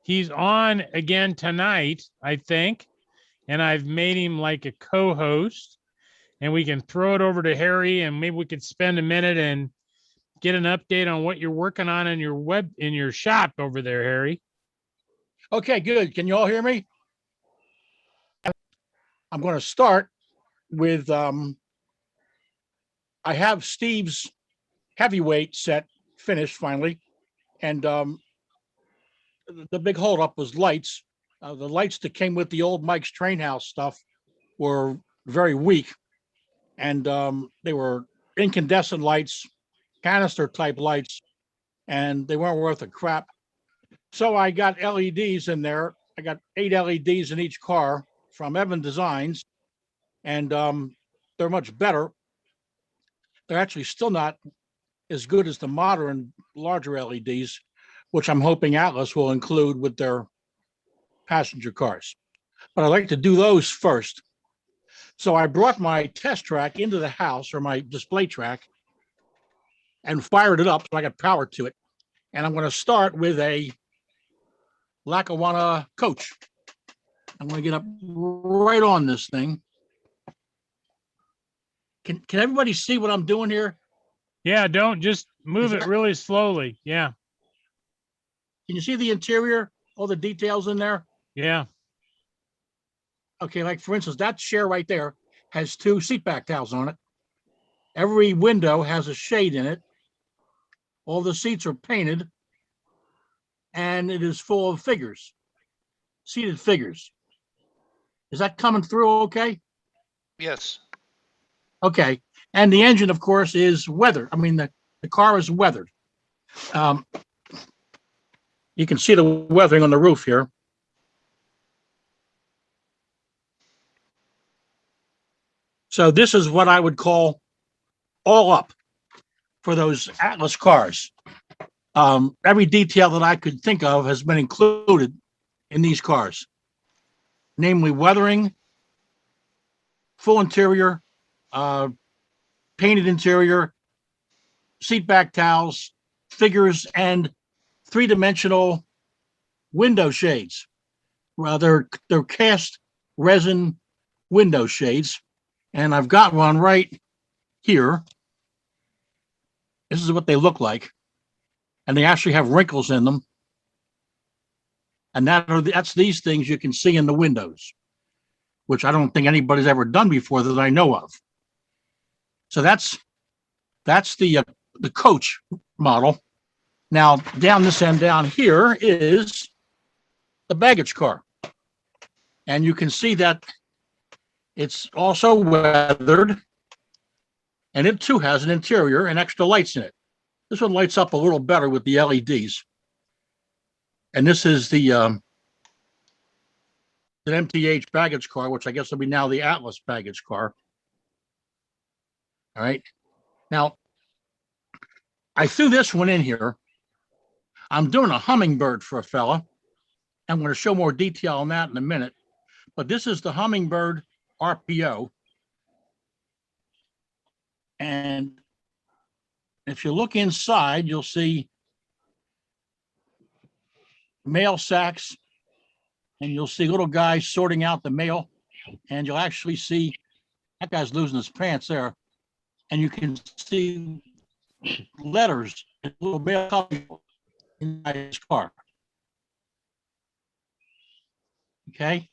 He's on again tonight, I think, and I've made him like a co-host, and we can throw it over to Harry, and maybe we could spend a minute and get an update on what you're working on in your shop over there, Harry. Okay, good. Can you all hear me? I'm going to start with I have Steve's heavyweight set finished finally, and the big holdup was lights. The lights that came with the old Mike's Train House stuff were very weak, and they were incandescent lights, canister type lights, and they weren't worth a crap. So I got LEDs in there. I got 8 LEDs in each car from Evan Designs, and they're much better. They're actually still not as good as the modern larger LEDs, which I'm hoping Atlas will include with their passenger cars. But I'd like to do those first. So I brought my test track into the house, or my display track, and fired it up so I got power to it. And I'm going to start with a Lackawanna coach. I'm going to get up right on this thing. Can everybody see what I'm doing here? Yeah, don't just move it really slowly. Yeah. Can you see the interior? All the details in there? Yeah. Okay, like for instance, that chair right there has 2 seat back towels on it. Every window has a shade in it. All the seats are painted. And it is full of figures, seated figures. Is that coming through okay? Yes. Okay. And the engine, of course, is weathered. I mean, the car is weathered. You can see the weathering on the roof here. So this is what I would call all up for those Atlas cars. Every detail that I could think of has been included in these cars, namely weathering, full interior, painted interior, seat back towels, figures, and 3-dimensional window shades. Well, they're cast resin window shades, and I've got one right here. This is what they look like. And they actually have wrinkles in them. And that's these things you can see in the windows, which I don't think anybody's ever done before that I know of. So that's the coach model. Now, down this end down here is the baggage car. And you can see that it's also weathered, and it too has an interior and extra lights in it. This one lights up a little better with the LEDs. And this is the MTH baggage car, which I guess will be now the Atlas baggage car. All right. Now, I threw this one in here. I'm doing a Hummingbird for a fella. I'm going to show more detail on that in a minute. But this is the Hummingbird RPO. And if you look inside, you'll see mail sacks, and you'll see little guys sorting out the mail, and you'll actually see that guy's losing his pants there, and you can see letters and little mail inside his car. Okay,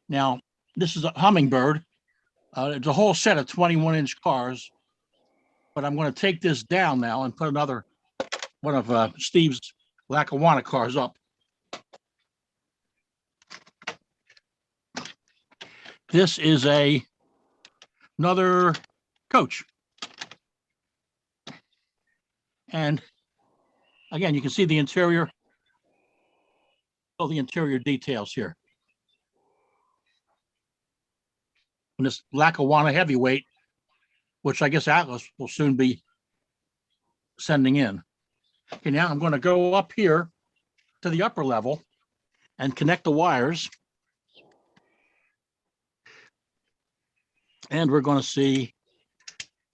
now this is a Hummingbird. It's a whole set of 21-inch cars. But I'm going to take this down now and put another one of Steve's Lackawanna cars up. This is another coach. And again, you can see the interior, all the interior details here. And this Lackawanna Heavyweight, which I guess Atlas will soon be sending in. Okay, now I'm going to go up here to the upper level and connect the wires. And we're going to see,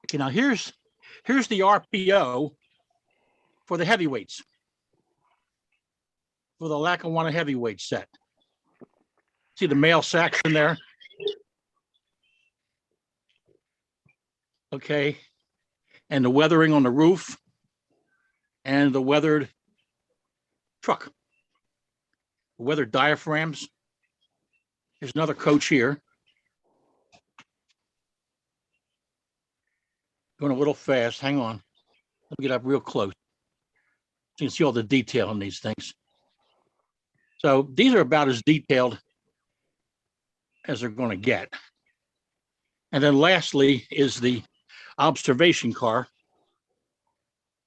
okay, now here's the RPO for the heavyweights. for the Lackawanna Heavyweight set. See the mail section there? Okay. And the weathering on the roof and the weathered truck. The weathered diaphragms. There's another coach here. Going a little fast. Hang on. Let me get up real close. So you can see all the detail on these things. So these are about as detailed as they're going to get. And then lastly is the observation car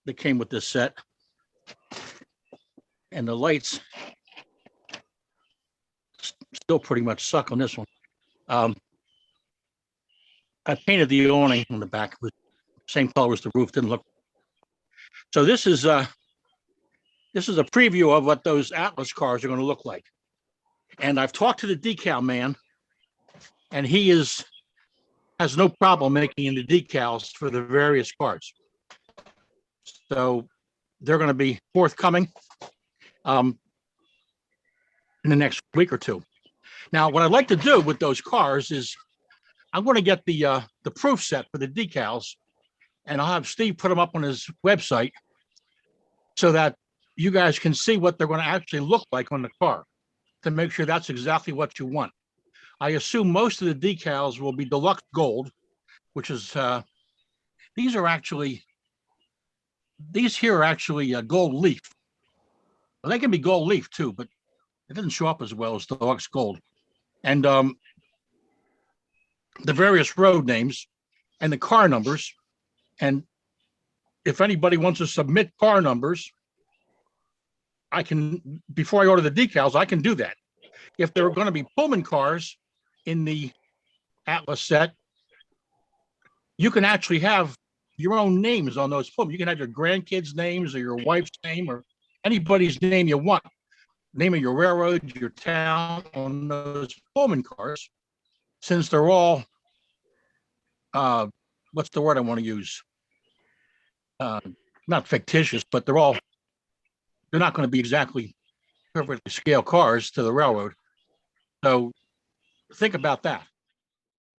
that came with this set. And the lights still pretty much suck on this one. I painted the awning on the back with the same color as the roof. Didn't look. So this is a preview of what those Atlas cars are going to look like. And I've talked to the decal man, and he has no problem making the decals for the various cars. So they're going to be forthcoming in the next week or two. Now, what I'd like to do with those cars is I'm going to get the proof set for the decals, and I'll have Steve put them up on his website so that you guys can see what they're going to actually look like on the car to make sure that's exactly what you want. I assume most of the decals will be deluxe gold, which is these here are actually gold leaf. Well, they can be gold leaf too, but it doesn't show up as well as deluxe gold. And the various road names and the car numbers. And if anybody wants to submit car numbers, I can, before I order the decals, I can do that. If there are going to be Pullman cars in the Atlas set, you can actually have your own names on those Pullman. You can have your grandkids' names or your wife's name or anybody's name you want. Name of your railroad, your town on those Pullman cars, since they're all, what's the word I want to use? Not fictitious, but they're not going to be exactly perfectly scale cars to the railroad. So think about that.